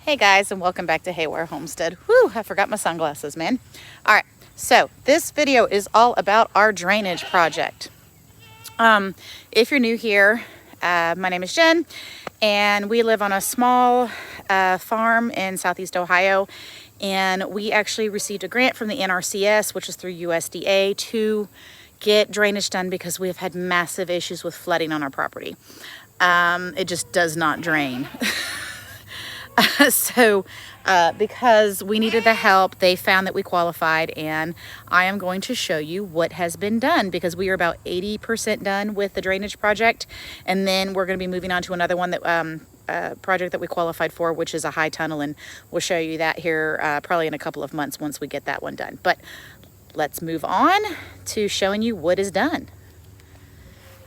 Hey guys, and welcome back to Haywire Homestead. Whew, I forgot my sunglasses, man. All right, so this video is all about our drainage project. If you're new here, my name is Jen, and we live on a small farm in Southeast Ohio, and we actually received a grant from the NRCS, which is through USDA, to get drainage done because we have had massive issues with flooding on our property. It just does not drain. Because we needed the help, they found that we qualified, and I am going to show you what has been done because we are about 80% done with the drainage project, and then we're going to be moving on to another one that project that we qualified for, which is a high tunnel, and we'll show you that here probably in a couple of months once we get that one done. But let's move on to showing you what is done.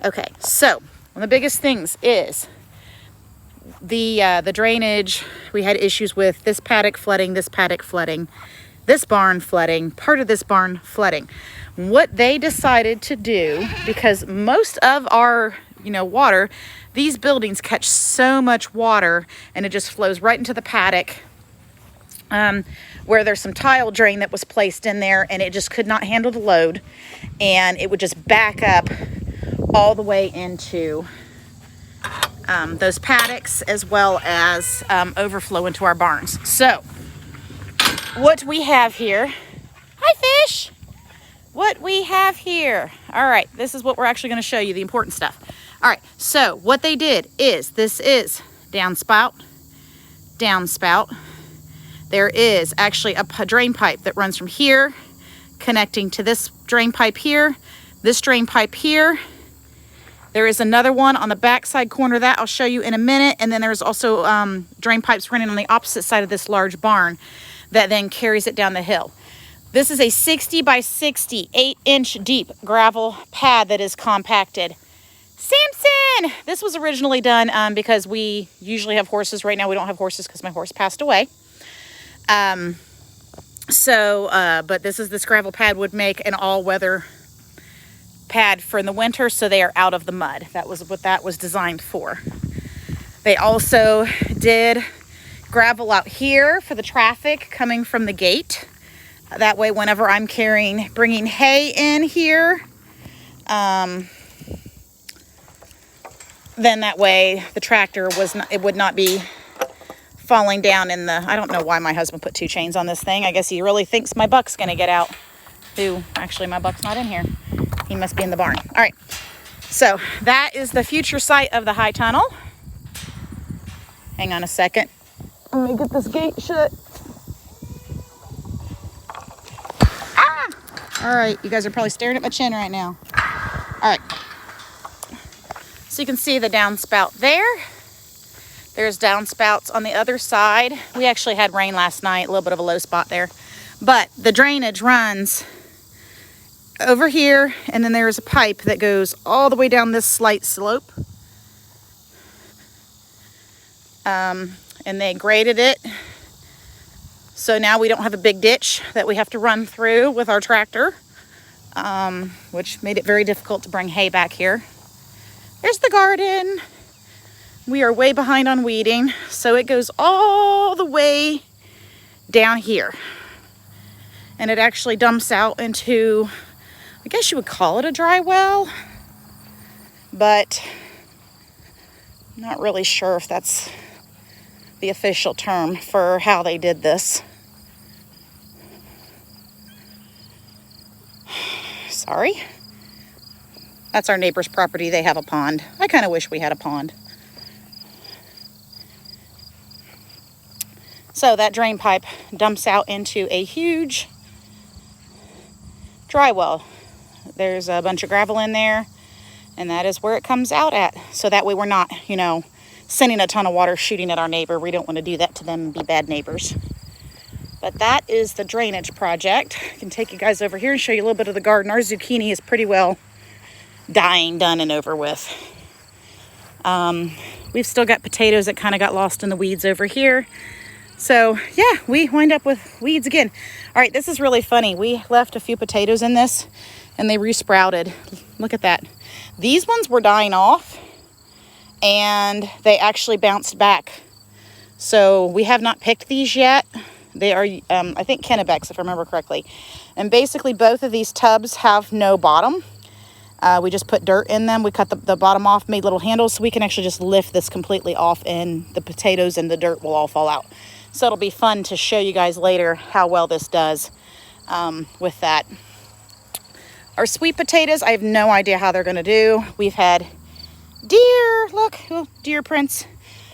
Okay, so one of the biggest things is the drainage. We had issues with this paddock flooding, this barn flooding, part of this barn flooding. What they decided to do, because most of our water, these buildings catch so much water and it just flows right into the paddock, where there's some tile drain that was placed in there and it just could not handle the load, and it would just back up all the way into those paddocks, as well as overflow into our barns. So what we have here, hi fish, what we have here, all right, this is what we're actually going to show you, the important stuff. All right, so what they did is, this is downspout. There is actually a drain pipe that runs from here connecting to this drain pipe here, this drain pipe here. There is another one on the backside corner that I'll show you in a minute. And then there's also drain pipes running on the opposite side of this large barn that then carries it down the hill. This is a 60 by 60, 8-inch deep gravel pad that is compacted. Samson! This was originally done because we usually have horses. Right now we don't have horses because my horse passed away. But this gravel pad would make an all-weather pad for in the winter, so they are out of the mud. That was what that was designed for. They also did gravel out here for the traffic coming from the gate. That way, whenever I'm bringing hay in here, then that way the tractor would not be falling down in the, I don't know why my husband put 2 chains on this thing. I guess he really thinks my buck's gonna get out. Actually, my buck's not in here. He must be in the barn. All right, so that is the future site of the high tunnel. Hang on a second. Let me get this gate shut. Ah! All right, you guys are probably staring at my chin right now. All right, so you can see the downspout there. There's downspouts on the other side. We actually had rain last night, a little bit of a low spot there. But the drainage runs over here, and then there's a pipe that goes all the way down this slight slope. And they graded it. So now we don't have a big ditch that we have to run through with our tractor, which made it very difficult to bring hay back here. There's the garden. We are way behind on weeding, so it goes all the way down here. And it actually dumps out into, I guess you would call it a dry well, but I'm not really sure if that's the official term for how they did this. Sorry. That's our neighbor's property. They have a pond. I kind of wish we had a pond. So that drain pipe dumps out into a huge dry well. There's a bunch of gravel in there, and that is where it comes out at. So that way we're not, sending a ton of water shooting at our neighbor. We don't want to do that to them and be bad neighbors. But that is the drainage project. I can take you guys over here and show you a little bit of the garden. Our zucchini is pretty well done and over with. We've still got potatoes that kind of got lost in the weeds over here. So yeah, we wind up with weeds again. All right, this is really funny. We left a few potatoes in this and they resprouted. Look at that. These ones were dying off and they actually bounced back So we have not picked these yet. They are, I think, Kennebecs, if I remember correctly. And basically both of these tubs have no bottom. We just put dirt in them. We cut the bottom off, made little handles, so we can actually just lift this completely off and the potatoes and the dirt will all fall out. So it'll be fun to show you guys later how well this does with that. Our sweet potatoes, I have no idea how they're going to do. We've had deer, look, oh, deer prints.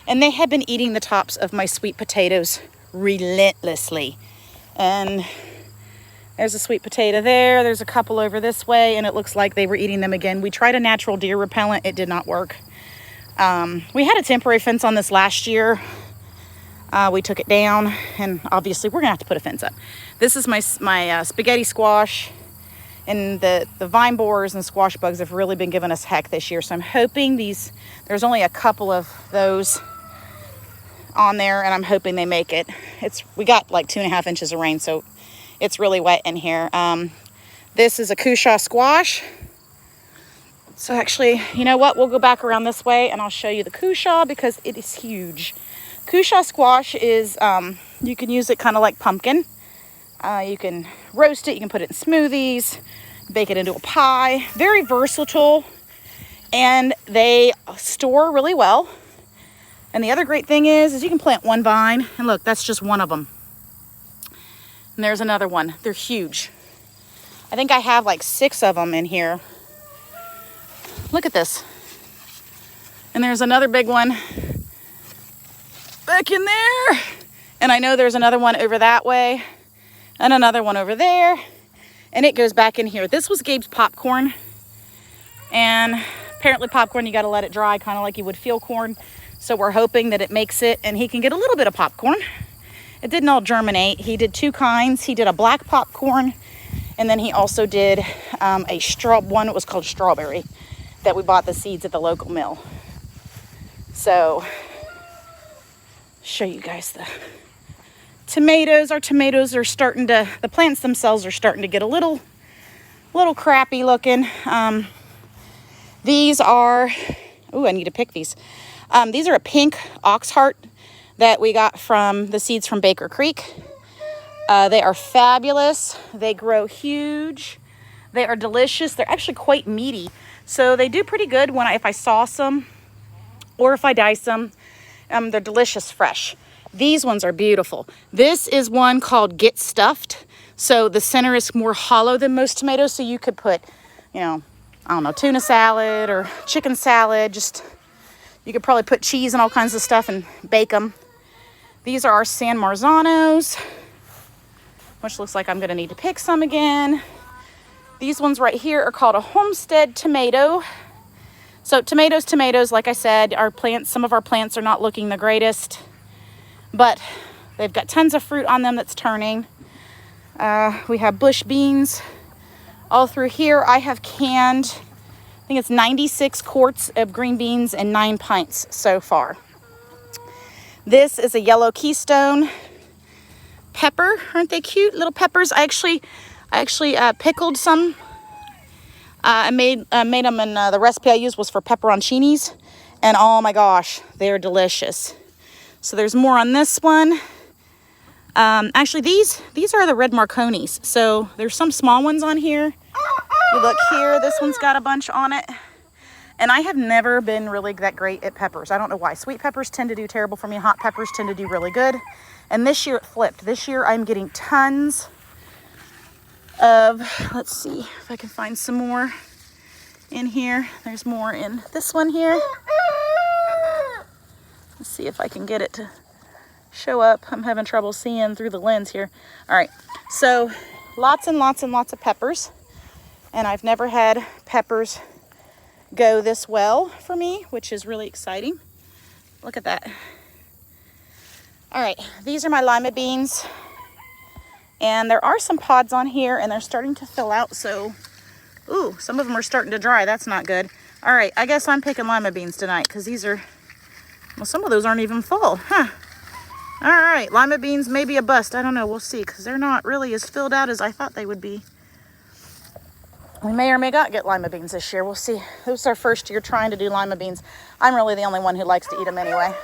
And they have been eating the tops of my sweet potatoes relentlessly. And there's a sweet potato there. There's a couple over this way, and it looks like they were eating them again. We tried a natural deer repellent. It did not work. We had a temporary fence on this last year. We took it down, and obviously we're gonna have to put a fence up. This is my spaghetti squash, and the vine borers and squash bugs have really been giving us heck this year. So I'm hoping there's only a couple of those on there, and I'm hoping they make it. We got like 2.5 inches of rain, so it's really wet in here. This is a cushaw squash. So actually, you know what? We'll go back around this way and I'll show you the cushaw because it is huge. Cushaw squash is, you can use it kind of like pumpkin. You can roast it, you can put it in smoothies, bake it into a pie. Very versatile, and they store really well. And the other great thing is you can plant one vine, and look, that's just one of them. And there's another one. They're huge. I think I have like 6 of them in here. Look at this. And there's another big one back in there. And I know there's another one over that way and another one over there. And it goes back in here. This was Gabe's popcorn. And apparently popcorn, you got to let it dry, kind of like you would field corn. So we're hoping that it makes it and he can get a little bit of popcorn. It didn't all germinate. He did 2 kinds. He did a black popcorn, and then he also did one that was called strawberry that we bought the seeds at the local mill. So, show you guys the tomatoes. Our tomatoes are starting to, the plants themselves are starting to get a little crappy looking. These are, oh, I need to pick these. These are a pink ox heart that we got from the seeds from Baker Creek. They are fabulous. They grow huge. They are delicious. They're actually quite meaty. So they do pretty good if I sauce them or if I dice them. They're delicious fresh. These ones are beautiful. This is one called Get Stuffed. So the center is more hollow than most tomatoes. So you could put, you know, I don't know, tuna salad or chicken salad. You could probably put cheese and all kinds of stuff and bake them. These are our San Marzanos, which looks like I'm gonna need to pick some again. These ones right here are called a Homestead tomato. So tomatoes, like I said, some of our plants are not looking the greatest, but they've got tons of fruit on them that's turning. We have bush beans all through here. I have canned, I think it's 96 quarts of green beans and 9 pints so far. This is a yellow Keystone pepper. Aren't they cute little peppers? I actually pickled some. I made them, and the recipe I used was for pepperoncinis, and oh my gosh, they're delicious. So there's more on this one. Actually, these are the red Marconis. So there's some small ones on here. You look here, this one's got a bunch on it. And I have never been really that great at peppers. I don't know why. Sweet peppers tend to do terrible for me. Hot peppers tend to do really good. And this year it flipped. This year I'm getting tons of, let's see if I can find some more in here. There's more in this one here. Let's see if I can get it to show up. I'm having trouble seeing through the lens here. All right, so lots and lots and lots of peppers. And I've never had peppers go this well for me, which is really exciting. Look at that. All right, these are my lima beans. And there are some pods on here and they're starting to fill out. So, ooh, some of them are starting to dry. That's not good. All right, I guess I'm picking lima beans tonight because these are, well, some of those aren't even full, huh? All right, lima beans may be a bust. I don't know, we'll see, because they're not really as filled out as I thought they would be. We may or may not get lima beans this year. We'll see. This is our first year trying to do lima beans. I'm really the only one who likes to eat them anyway.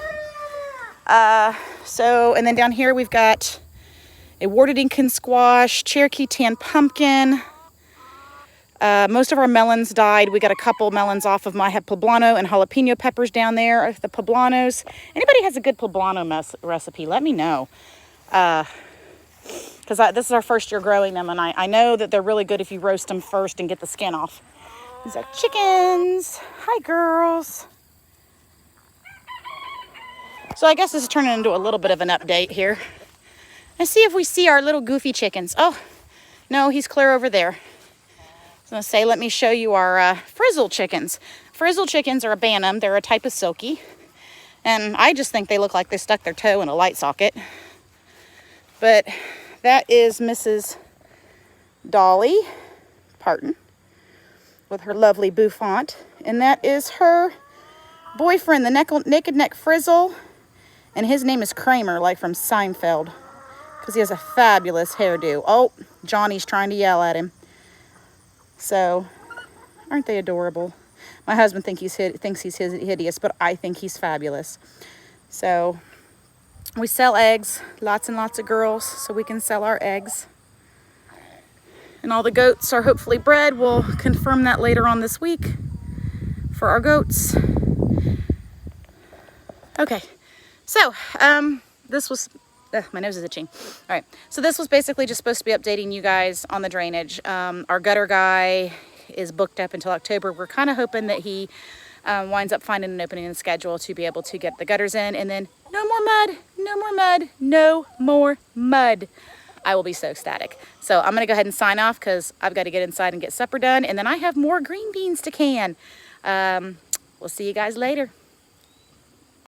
And then down here we've got a warded Incan squash, Cherokee tan pumpkin. Most of our melons died. We got a couple melons off of my head poblano and jalapeno peppers down there. The poblanos. Anybody has a good poblano recipe, let me know. Because this is our first year growing them, and I know that they're really good if you roast them first and get the skin off. These are chickens. Hi, girls. So I guess this is turning into a little bit of an update here. Let's see if we see our little goofy chickens. Oh, no, he's clear over there. I was going to say, let me show you our frizzle chickens. Frizzle chickens are a bantam. They're a type of silky. And I just think they look like they stuck their toe in a light socket. But that is Mrs. Dolly Parton with her lovely bouffant. And that is her boyfriend, the Naked Neck Frizzle. And his name is Kramer, like from Seinfeld. Because he has a fabulous hairdo. Oh, Johnny's trying to yell at him. So, aren't they adorable? My husband thinks he's hideous, but I think he's fabulous. So, we sell eggs. Lots and lots of girls, so we can sell our eggs. And all the goats are hopefully bred. We'll confirm that later on this week for our goats. Okay, so this was... my nose is itching. All right, so this was basically just supposed to be updating you guys on the drainage. Our gutter guy is booked up until October. We're kind of hoping that he winds up finding an opening in the schedule to be able to get the gutters in, and then no more mud, no more mud, no more mud. I will be so ecstatic. So I'm gonna go ahead and sign off because I've got to get inside and get supper done, and then I have more green beans to can. We'll see you guys later.